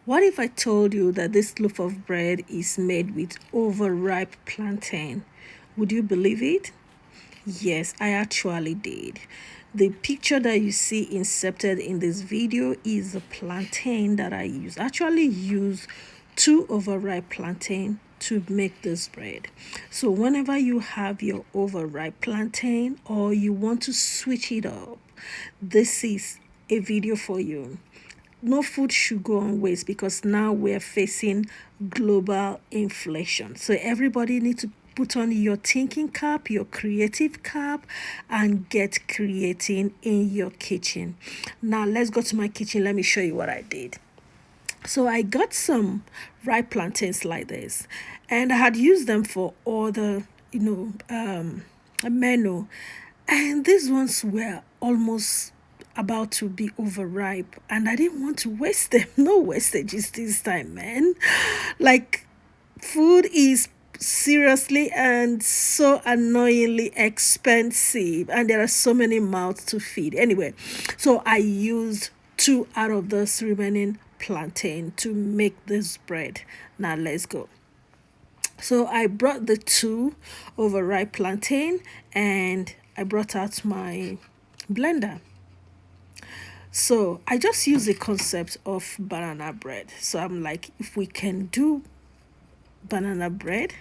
What if I told you that this loaf of bread is made with overripe plantain? Would you believe it? Yes, I actually did. The picture that you see inserted in this video is the plantain that I use. I actually use two overripe plantain to make this bread. So whenever you have your overripe plantain or you want to switch it up, this is a video for you. No food should go on waste because now we're facing global inflation. So everybody needs to put on your thinking cap, your creative cap, and get creating in your kitchen. Now let's go to my kitchen. Let me show you what I did. So I got some ripe plantains like this, and I had used them for other, a menu, and these ones were almost about to be overripe, and I didn't want to waste them. No wastages this time, man. Like, food is seriously and so annoyingly expensive, and there are so many mouths to feed. Anyway, so I used two out of those remaining plantain to make this bread. Now let's go. So I brought the two overripe plantain and I brought out my blender. So I just use the concept of banana bread. So I'm like, if we can do banana bread,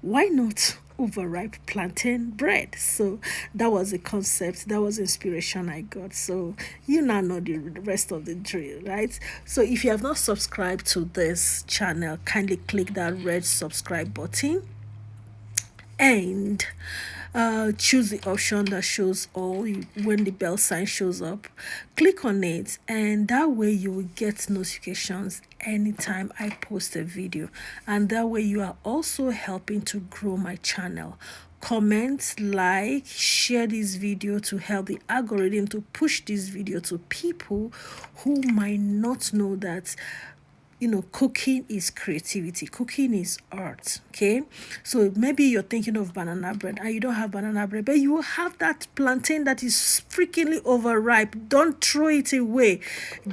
why not overripe plantain bread? So that was the concept, that was inspiration I got. So you now know the rest of the drill, right? So if you have not subscribed to this channel, kindly click that red subscribe button and choose the option that shows all. When the bell sign shows up, click on it, and that way you will get notifications anytime I post a video, and that way you are also helping to grow my channel. Comment, like, share this video to help the algorithm to push this video to people who might not know that cooking is creativity, cooking is art. Okay, so maybe you're thinking of banana bread and you don't have banana bread, but you have that plantain that is freakingly overripe. Don't throw it away,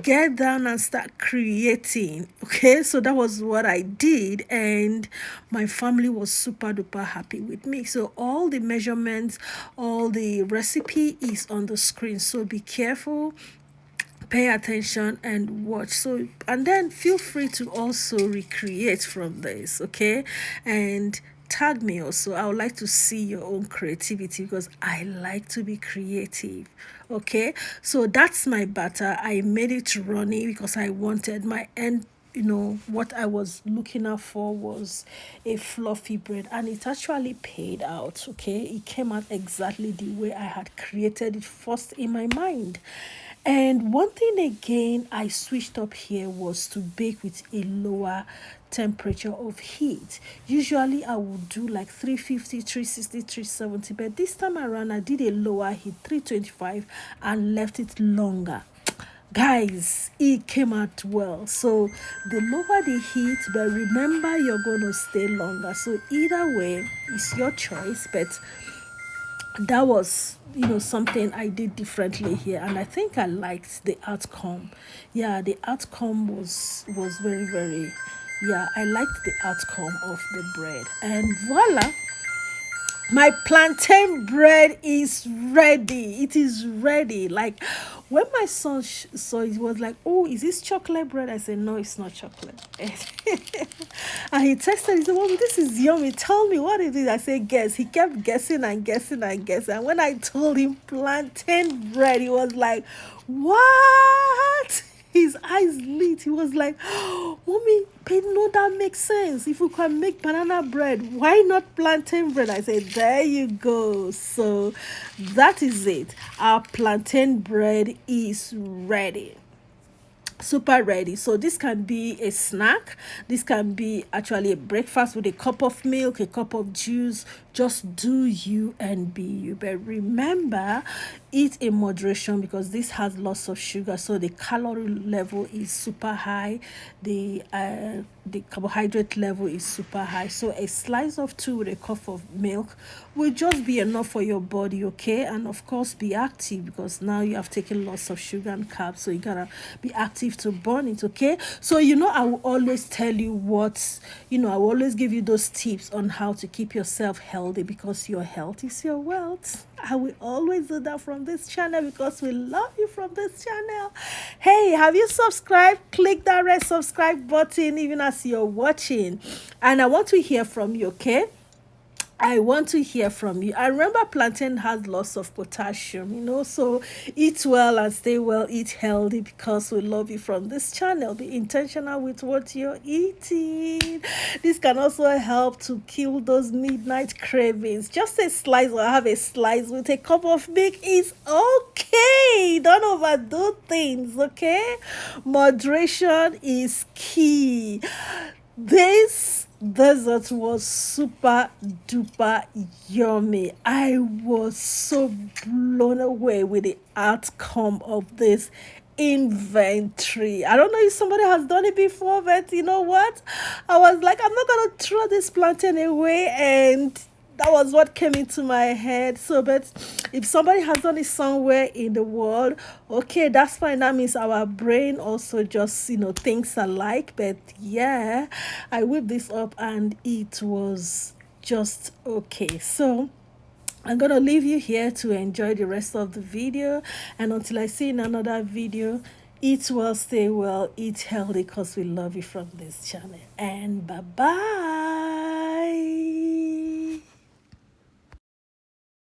get down and start creating. Okay, so that was what I did, and my family was super duper happy with me. So all the measurements, all the recipe is on the screen, so be careful, pay attention and watch. So, and then feel free to also recreate from this. Okay, and tag me also. I would like to see your own creativity because I like to be creative. Okay, so that's my batter. I made it runny because I wanted my end, what I was looking out for was a fluffy bread, and it actually paid out. Okay, it came out exactly the way I had created it first in my mind. And one thing again I switched up here was to bake with a lower temperature of heat. Usually I would do like 350, 360, 370, but this time around I did a lower heat, 325, and left it longer. Guys, it came out well. So the lower the heat, but remember you're going to stay longer. So either way, it's your choice, but that was something I did differently here, and I think I liked the outcome. Yeah, the outcome was very, very, yeah, I liked the outcome of the bread, and voila, my plantain bread is ready. It is ready. Like, when my son saw it, he was like, "Oh, is this chocolate bread?" I said, "No, it's not chocolate." And he texted, he said, "Mommy, this is yummy. Tell me what it is." I said, "Guess." He kept guessing and guessing and guessing. And when I told him plantain bread, he was like, "What?" His eyes lit. He was like, "Mommy, but no, that makes sense. If we can make banana bread, why not plantain bread?" I said, "There you go." So that is it. Our plantain bread is ready, super ready. So this can be a snack, this can be actually a breakfast with a cup of milk, a cup of juice. Just do you and be you, but remember, eat in moderation because this has lots of sugar, so the calorie level is super high, the carbohydrate level is super high. So a slice of two with a cup of milk will just be enough for your body. Okay, and of course be active because now you have taken lots of sugar and carbs, so you gotta be active leaf to burn it. Okay, so I will always tell you what, I will always give you those tips on how to keep yourself healthy, because your health is your wealth. I will always do that from this channel because we love you from this channel. Hey, have you subscribed? Click that red subscribe button even as you're watching, and I want to hear from you. Okay, I want to hear from you. I remember plantain has lots of potassium, so eat well and stay well, eat healthy, because we love you from this channel. Be intentional with what you're eating. This can also help to kill those midnight cravings. Just a slice, or have a slice with a cup of milk is okay. Don't overdo things, okay? Moderation is key. This dessert was super duper yummy. I was so blown away with the outcome of this inventory. I don't know if somebody has done it before, but you know what? I was like, I'm not gonna throw this plantain away, and that was what came into my head. So, but if somebody has done it somewhere in the world, okay, that's fine. That means our brain also just thinks alike. But yeah, I whipped this up and it was just okay. So I'm gonna leave you here to enjoy the rest of the video, and until I see you in another video, eat well, stay well, eat healthy, because we love you from this channel. And bye bye.